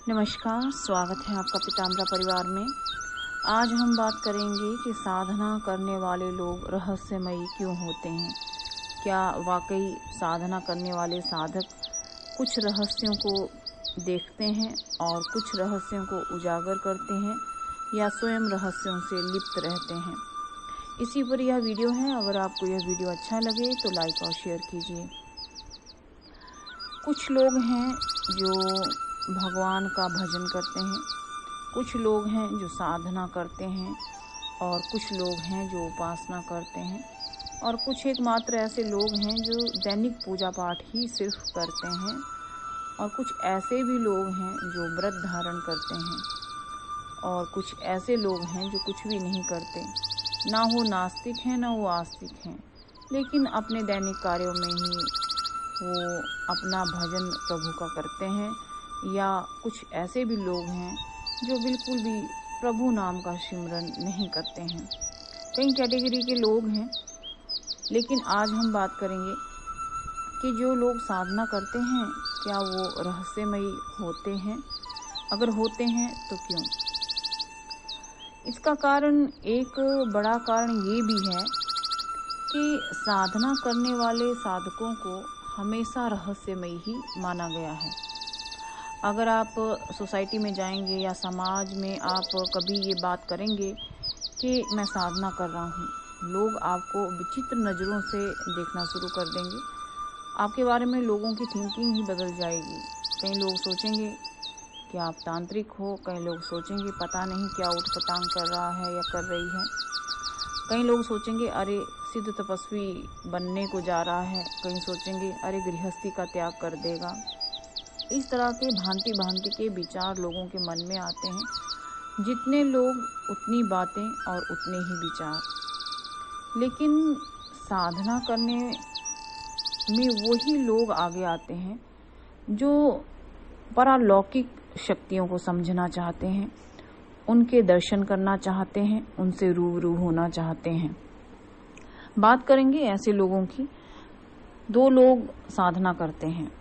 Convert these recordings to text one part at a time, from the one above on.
नमस्कार, स्वागत है आपका पीताम्बरा परिवार में। आज हम बात करेंगे कि साधना करने वाले लोग रहस्यमयी क्यों होते हैं। क्या वाकई साधना करने वाले साधक कुछ रहस्यों को देखते हैं और कुछ रहस्यों को उजागर करते हैं, या स्वयं रहस्यों से लिप्त रहते हैं। इसी पर यह वीडियो है। अगर आपको यह वीडियो अच्छा लगे तो लाइक और शेयर कीजिए। कुछ लोग हैं जो भगवान का भजन करते हैं, कुछ लोग हैं जो साधना करते हैं, और कुछ लोग हैं जो उपासना करते हैं, और कुछ एकमात्र ऐसे लोग हैं जो दैनिक पूजा पाठ ही सिर्फ करते हैं, और कुछ ऐसे भी लोग हैं जो व्रत धारण करते हैं, और कुछ ऐसे लोग हैं जो कुछ भी नहीं करते। ना वो नास्तिक हैं ना वो आस्तिक हैं, लेकिन अपने दैनिक कार्यों में ही वो अपना भजन प्रभु का करते हैं। या कुछ ऐसे भी लोग हैं जो बिल्कुल भी प्रभु नाम का सिमरन नहीं करते हैं। कई कैटेगरी के लोग हैं, लेकिन आज हम बात करेंगे कि जो लोग साधना करते हैं क्या वो रहस्यमयी होते हैं। अगर होते हैं तो क्यों। इसका कारण, एक बड़ा कारण ये भी है कि साधना करने वाले साधकों को हमेशा रहस्यमयी ही माना गया है। अगर आप सोसाइटी में जाएंगे या समाज में आप कभी ये बात करेंगे कि मैं साधना कर रहा हूँ, लोग आपको विचित्र नज़रों से देखना शुरू कर देंगे। आपके बारे में लोगों की थिंकिंग ही बदल जाएगी। कई लोग सोचेंगे कि आप तांत्रिक हो, कई लोग सोचेंगे पता नहीं क्या उठपटांग कर रहा है या कर रही है, कई लोग सोचेंगे अरे सिद्ध तपस्वी बनने को जा रहा है, कई सोचेंगे अरे गृहस्थी का त्याग कर देगा। इस तरह के भांति भांति के विचार लोगों के मन में आते हैं। जितने लोग उतनी बातें और उतने ही विचार। लेकिन साधना करने में वही लोग आगे आते हैं जो पारलौकिक शक्तियों को समझना चाहते हैं, उनके दर्शन करना चाहते हैं, उनसे रूबरू होना चाहते हैं। बात करेंगे ऐसे लोगों की। दो लोग साधना करते हैं।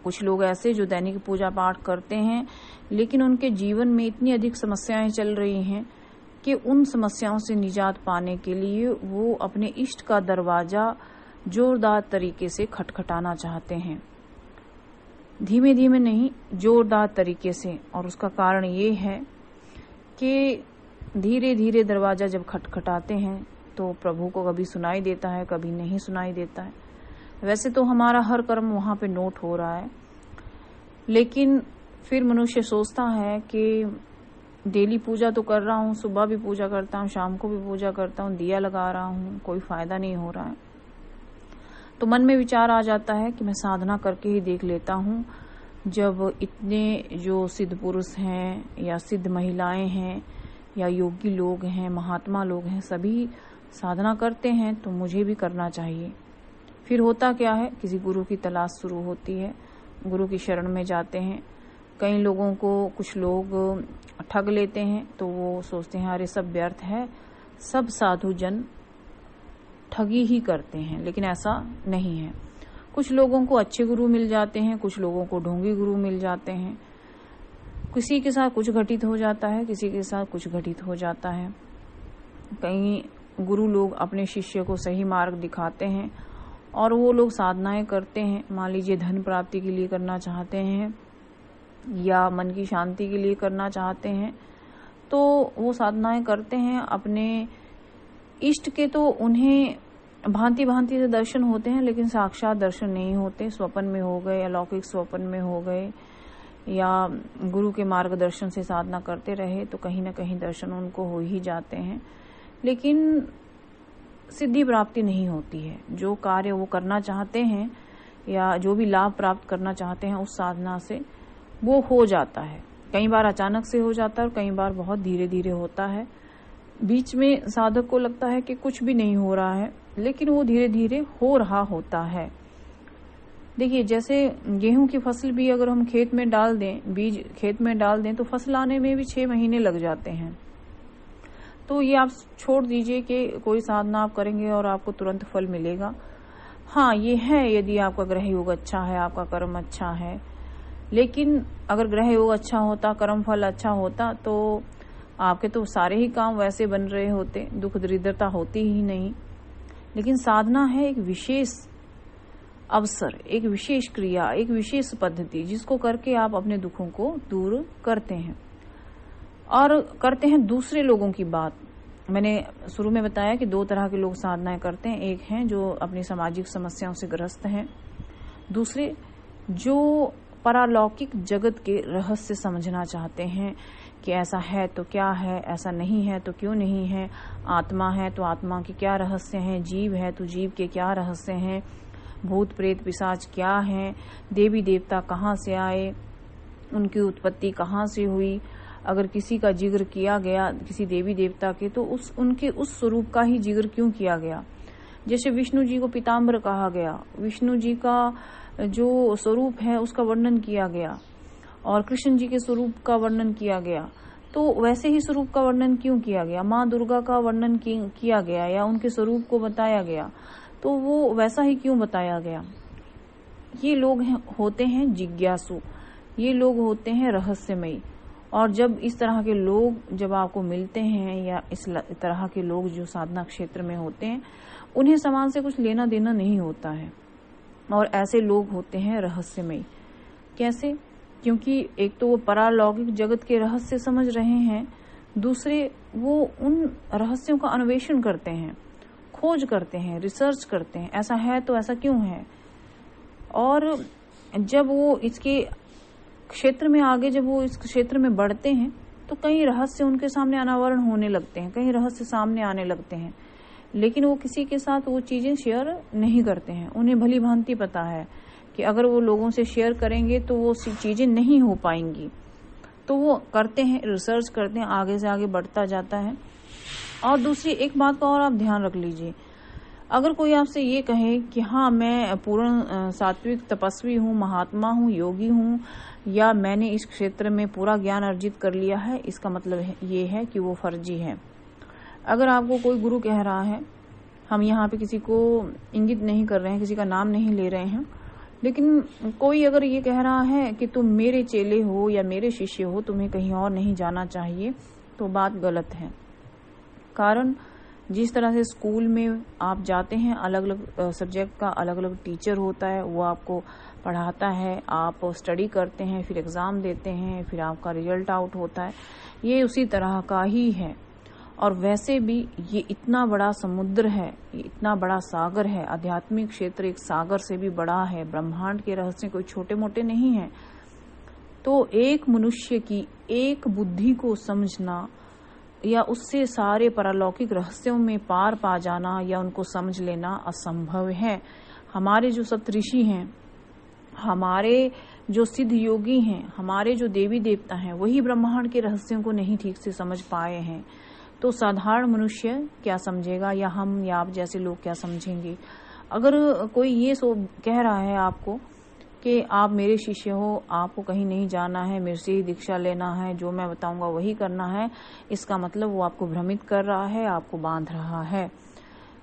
कुछ लोग ऐसे जो दैनिक पूजा पाठ करते हैं, लेकिन उनके जीवन में इतनी अधिक समस्याएं चल रही हैं कि उन समस्याओं से निजात पाने के लिए वो अपने इष्ट का दरवाजा जोरदार तरीके से खटखटाना चाहते हैं। धीमे धीमे नहीं, जोरदार तरीके से। और उसका कारण ये है कि धीरे धीरे दरवाजा जब खटखटाते हैं तो प्रभु को कभी सुनाई देता है, कभी नहीं सुनाई देता है। वैसे तो हमारा हर कर्म वहाँ पे नोट हो रहा है, लेकिन फिर मनुष्य सोचता है कि डेली पूजा तो कर रहा हूँ, सुबह भी पूजा करता हूँ, शाम को भी पूजा करता हूँ, दिया लगा रहा हूँ, कोई फायदा नहीं हो रहा है। तो मन में विचार आ जाता है कि मैं साधना करके ही देख लेता हूँ। जब इतने जो सिद्ध पुरुष हैं या सिद्ध महिलाएं हैं या योगी लोग हैं, महात्मा लोग हैं, सभी साधना करते हैं तो मुझे भी करना चाहिए। फिर होता क्या है, किसी गुरु की तलाश शुरू होती है, गुरु की शरण में जाते हैं। कई लोगों को कुछ लोग ठग लेते हैं, तो वो सोचते हैं अरे सब व्यर्थ है, सब साधु जन ठगी ही करते हैं, लेकिन ऐसा नहीं है। कुछ लोगों को अच्छे गुरु मिल जाते हैं, कुछ लोगों को ढोंगी गुरु मिल जाते हैं। किसी के साथ कुछ घटित हो जाता है, किसी के साथ कुछ घटित हो जाता है। कई गुरु लोग अपने शिष्य को सही मार्ग दिखाते हैं और वो लोग साधनाएं करते हैं। मान लीजिए धन प्राप्ति के लिए करना चाहते हैं या मन की शांति के लिए करना चाहते हैं, तो वो साधनाएं करते हैं अपने इष्ट के। तो उन्हें भांति भांति से दर्शन होते हैं, लेकिन साक्षात दर्शन नहीं होते। स्वप्न में हो गए, अलौकिक स्वप्न में हो गए, या गुरु के मार्गदर्शन से साधना करते रहे तो कहीं ना कहीं दर्शन उनको हो ही जाते हैं, लेकिन सिद्धि प्राप्ति नहीं होती है। जो कार्य वो करना चाहते हैं या जो भी लाभ प्राप्त करना चाहते हैं उस साधना से, वो हो जाता है। कई बार अचानक से हो जाता है और कई बार बहुत धीरे धीरे होता है। बीच में साधक को लगता है कि कुछ भी नहीं हो रहा है, लेकिन वो धीरे धीरे हो रहा होता है। देखिए, जैसे गेहूं की फसल भी अगर हम खेत में डाल दें, बीज खेत में डाल दें, तो फसल आने में भी 6 महीने लग जाते हैं। तो ये आप छोड़ दीजिए कि कोई साधना आप करेंगे और आपको तुरंत फल मिलेगा। हाँ, ये है, यदि आपका ग्रह योग अच्छा है, आपका कर्म अच्छा है, लेकिन अगर ग्रह योग अच्छा होता, कर्म फल अच्छा होता, तो आपके तो सारे ही काम वैसे बन रहे होते, दुख दरिद्रता होती ही नहीं। लेकिन साधना है एक विशेष अवसर, एक विशेष क्रिया, एक विशेष पद्धति जिसको करके आप अपने दुखों को दूर करते हैं और करते हैं दूसरे लोगों की बात। मैंने शुरू में बताया कि 2 तरह के लोग साधनाएं करते हैं। एक हैं जो अपनी सामाजिक समस्याओं से ग्रस्त हैं, दूसरे जो पारलौकिक जगत के रहस्य समझना चाहते हैं कि ऐसा है तो क्या है, ऐसा नहीं है तो क्यों नहीं है, आत्मा है तो आत्मा के क्या रहस्य हैं, जीव है तो जीव के क्या रहस्य हैं, भूत प्रेत पिशाच क्या है, देवी देवता कहाँ से आए, उनकी उत्पत्ति कहाँ से हुई, अगर किसी का जिक्र किया गया किसी देवी देवता के तो उनके उस स्वरूप का ही जिक्र क्यों किया गया। जैसे विष्णु जी को पीताम्बर कहा गया, विष्णु जी का जो स्वरूप है उसका वर्णन किया गया और कृष्ण जी के स्वरूप का वर्णन किया गया, तो वैसे ही स्वरूप का वर्णन क्यों किया गया। माँ दुर्गा का वर्णन किया गया या उनके स्वरूप को बताया गया, तो वो वैसा ही क्यों बताया गया। ये लोग होते हैं जिज्ञासु, ये लोग होते हैं रहस्यमयी। और जब इस तरह के लोग जब आपको मिलते हैं या इस तरह के लोग जो साधना क्षेत्र में होते हैं, उन्हें समाज से कुछ लेना देना नहीं होता है और ऐसे लोग होते हैं रहस्यमयी। कैसे? क्योंकि एक तो वो पारलौकिक जगत के रहस्य समझ रहे हैं, दूसरे वो उन रहस्यों का अन्वेषण करते हैं, खोज करते हैं, रिसर्च करते हैं, ऐसा है तो ऐसा क्यों है। और जब वो इसके क्षेत्र में आगे जब वो इस क्षेत्र में बढ़ते हैं तो कई रहस्य उनके सामने अनावरण होने लगते हैं, कई रहस्य सामने आने लगते हैं, लेकिन वो किसी के साथ वो चीजें शेयर नहीं करते हैं। उन्हें भली भांति पता है कि अगर वो लोगों से शेयर करेंगे तो वो चीजें नहीं हो पाएंगी, तो वो करते हैं, रिसर्च करते हैं, आगे से आगे बढ़ता जाता है। और दूसरी एक बात का और आप ध्यान रख लीजिए, अगर कोई आपसे ये कहे कि हाँ मैं पूर्ण सात्विक तपस्वी हूँ, महात्मा हूँ, योगी हूँ, या मैंने इस क्षेत्र में पूरा ज्ञान अर्जित कर लिया है, इसका मतलब ये है कि वो फर्जी है। अगर आपको कोई गुरु कह रहा है, हम यहाँ पे किसी को इंगित नहीं कर रहे हैं, किसी का नाम नहीं ले रहे हैं, लेकिन कोई अगर ये कह रहा है कि तुम मेरे चेले हो या मेरे शिष्य हो, तुम्हें कहीं और नहीं जाना चाहिए, तो बात गलत है। कारण जिस तरह से स्कूल में आप जाते हैं, अलग अलग सब्जेक्ट का अलग अलग टीचर होता है, वो आपको पढ़ाता है, आप स्टडी करते हैं, फिर एग्जाम देते हैं, फिर आपका रिजल्ट आउट होता है, ये उसी तरह का ही है। और वैसे भी ये इतना बड़ा समुद्र है, ये इतना बड़ा सागर है, आध्यात्मिक क्षेत्र एक सागर से भी बड़ा है, ब्रह्मांड के रहस्य कोई छोटे मोटे नहीं है। तो एक मनुष्य की एक बुद्धि को समझना या उससे सारे पारलौकिक रहस्यों में पार पा जाना या उनको समझ लेना असंभव है। हमारे जो सप्तऋषि हैं, हमारे जो सिद्ध योगी हैं, हमारे जो देवी देवता हैं, वही ब्रह्मांड के रहस्यों को नहीं ठीक से समझ पाए हैं। तो साधारण मनुष्य क्या समझेगा, या हम या आप जैसे लोग क्या समझेंगे। अगर कोई ये कह रहा है आपको कि आप मेरे शिष्य हो, आपको कहीं नहीं जाना है, मेरे से ही दीक्षा लेना है, जो मैं बताऊंगा वही करना है, इसका मतलब वो आपको भ्रमित कर रहा है, आपको बांध रहा है।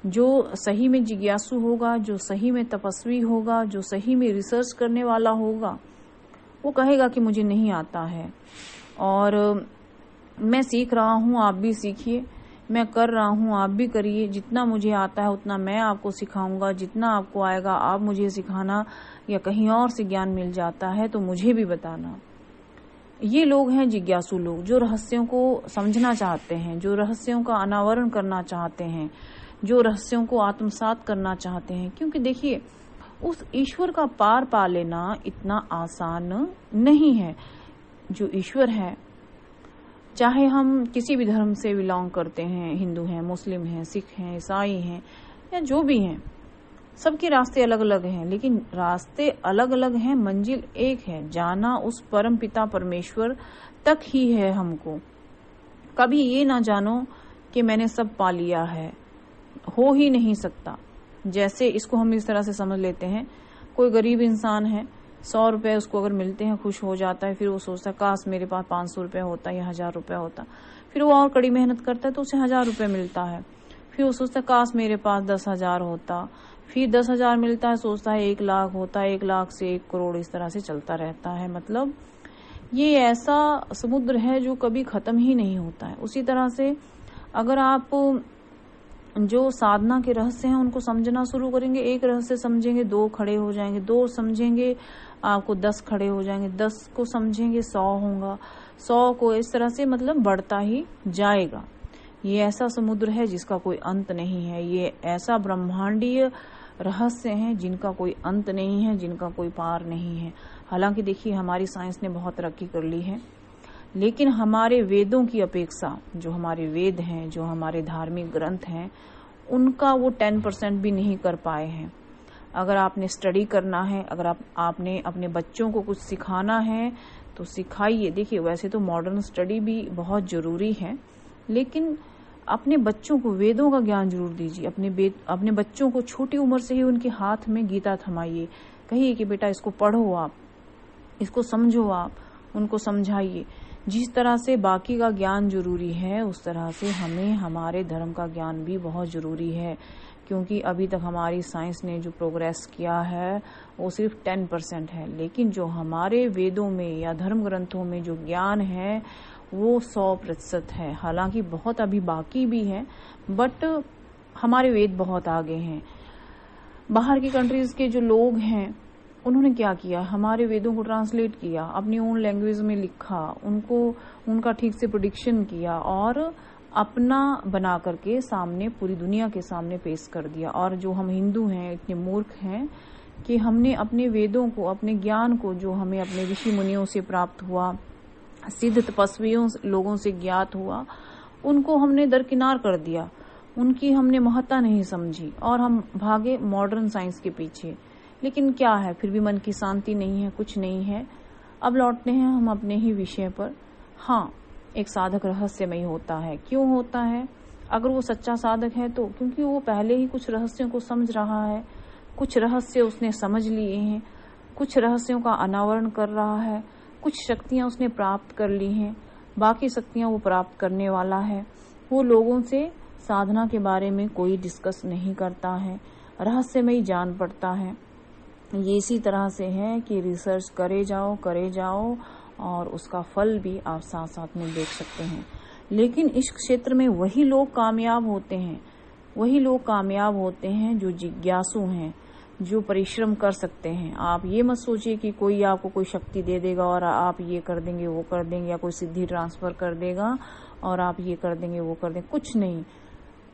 जो सही में जिज्ञासु होगा, जो सही में तपस्वी होगा, जो सही में रिसर्च करने वाला होगा, वो कहेगा कि मुझे नहीं आता है और मैं सीख रहा हूँ, आप भी सीखिए, मैं कर रहा हूँ, आप भी करिए, जितना मुझे आता है उतना मैं आपको सिखाऊंगा, जितना आपको आएगा आप मुझे सिखाना, या कहीं और से ज्ञान मिल जाता है तो मुझे भी बताना। ये लोग हैं जिज्ञासु लोग, जो रहस्यों को समझना चाहते हैं, जो रहस्यों का अनावरण करना चाहते हैं, जो रहस्यों को आत्मसात करना चाहते हैं। क्योंकि देखिए, उस ईश्वर का पार पा लेना इतना आसान नहीं है। जो ईश्वर है, चाहे हम किसी भी धर्म से बिलोंग करते हैं, हिंदू हैं, मुस्लिम हैं, सिख हैं, ईसाई हैं, या जो भी हैं, सबके रास्ते अलग अलग हैं, लेकिन रास्ते अलग अलग हैं, मंजिल एक है, जाना उस परम पिता परमेश्वर तक ही है। हमको कभी ये ना जानो कि मैंने सब पा लिया है, हो ही नहीं सकता। जैसे इसको हम इस तरह से समझ लेते हैं, कोई गरीब इंसान है, 100 रुपए उसको अगर मिलते हैं खुश हो जाता है, फिर वो सोचता है काश मेरे पास 500 रुपए होता या 1000 रुपए होता, फिर वो और कड़ी मेहनत करता है तो उसे 1000 रुपए मिलता है, फिर वो सोचता है काश मेरे पास 10,000 होता, फिर 10,000 मिलता है, सोचता है 1 लाख होता, 1 लाख से 1 करोड़, इस तरह से चलता रहता है। मतलब ये ऐसा समुद्र है जो कभी खत्म ही नहीं होता है। उसी तरह से अगर आप जो साधना के रहस्य हैं उनको समझना शुरू करेंगे, एक रहस्य समझेंगे 2 खड़े हो जाएंगे, 2 समझेंगे आपको 10 खड़े हो जाएंगे, 10 को समझेंगे 100 होगा, 100 को इस तरह से मतलब बढ़ता ही जाएगा। ये ऐसा समुद्र है जिसका कोई अंत नहीं है। ये ऐसा ब्रह्मांडीय रहस्य हैं जिनका कोई अंत नहीं है, जिनका कोई पार नहीं है। हालांकि देखिए हमारी साइंस ने बहुत तरक्की कर ली है, लेकिन हमारे वेदों की अपेक्षा जो हमारे वेद हैं, जो हमारे धार्मिक ग्रंथ हैं, उनका वो 10% भी नहीं कर पाए हैं। अगर आपने स्टडी करना है, अगर आपने अपने बच्चों को कुछ सिखाना है तो सिखाइए। देखिए वैसे तो मॉडर्न स्टडी भी बहुत जरूरी है, लेकिन अपने बच्चों को वेदों का ज्ञान जरूर दीजिए। अपने बच्चों को छोटी उम्र से ही उनके हाथ में गीता थमाइए, कहिए कि बेटा इसको पढ़ो, आप इसको समझो, आप उनको समझाइए। जिस तरह से बाकी का ज्ञान जरूरी है, उस तरह से हमें हमारे धर्म का ज्ञान भी बहुत जरूरी है, क्योंकि अभी तक हमारी साइंस ने जो प्रोग्रेस किया है वो सिर्फ 10% है, लेकिन जो हमारे वेदों में या धर्म ग्रंथों में जो ज्ञान है वो 100% है। हालांकि बहुत अभी बाकी भी है, बट हमारे वेद बहुत आगे हैं। बाहर की कंट्रीज के जो लोग हैं उन्होंने क्या किया, हमारे वेदों को ट्रांसलेट किया, अपनी ओन लैंग्वेज में लिखा, उनका ठीक से प्रेडिक्शन किया और अपना बना करके सामने पूरी दुनिया के सामने पेश कर दिया। और जो हम हिंदू हैं इतने मूर्ख हैं कि हमने अपने वेदों को, अपने ज्ञान को जो हमें अपने ऋषि मुनियों से प्राप्त हुआ, सिद्ध तपस्वियों लोगों से ज्ञात हुआ, उनको हमने दरकिनार कर दिया, उनकी हमने महत्ता नहीं समझी और हम भागे मॉडर्न साइंस के पीछे। लेकिन क्या है, फिर भी मन की शांति नहीं है, कुछ नहीं है। अब लौटते हैं हम अपने ही विषय पर। हाँ, एक साधक रहस्यमय होता है। क्यों होता है? अगर वो सच्चा साधक है तो क्योंकि वो पहले ही कुछ रहस्यों को समझ रहा है, कुछ रहस्य उसने समझ लिए हैं, कुछ रहस्यों का अनावरण कर रहा है, कुछ शक्तियां उसने प्राप्त कर ली हैं, बाकी शक्तियां वो प्राप्त करने वाला है। वो लोगों से साधना के बारे में कोई डिस्कस नहीं करता है, रहस्यमय जान पड़ता है। ये इसी तरह से है कि रिसर्च करे जाओ और उसका फल भी आप साथ साथ में देख सकते हैं। लेकिन इस क्षेत्र में वही लोग कामयाब होते हैं जो जिज्ञासु हैं, जो परिश्रम कर सकते हैं। आप ये मत सोचिए कि कोई आपको कोई शक्ति दे देगा और आप ये कर देंगे वो कर देंगे, या कोई सिद्धि ट्रांसफर कर देगा और आप ये कर देंगे वो कर देंगे, कुछ नहीं।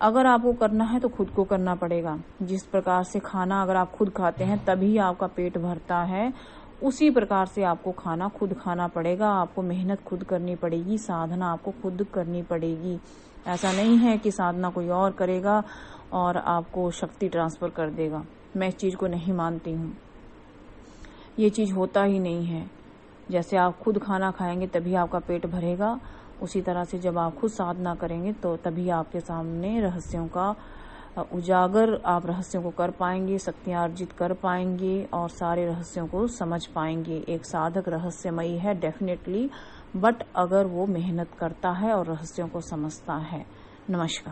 अगर आपको करना है तो खुद को करना पड़ेगा। जिस प्रकार से खाना अगर आप खुद खाते हैं तभी आपका पेट भरता है, उसी प्रकार से आपको खाना खुद खाना पड़ेगा, आपको मेहनत खुद करनी पड़ेगी, साधना आपको खुद करनी पड़ेगी। ऐसा नहीं है कि साधना कोई और करेगा और आपको शक्ति ट्रांसफर कर देगा। मैं इस चीज को नहीं मानती हूँ, ये चीज होता ही नहीं है। जैसे आप खुद खाना खाएंगे तभी आपका पेट भरेगा, उसी तरह से जब आप खुद साधना करेंगे तो तभी आपके सामने रहस्यों का उजागर, आप रहस्यों को कर पाएंगे, शक्तियां अर्जित कर पाएंगे और सारे रहस्यों को समझ पाएंगे। एक साधक रहस्यमयी है डेफिनेटली, बट अगर वो मेहनत करता है और रहस्यों को समझता है। नमस्कार।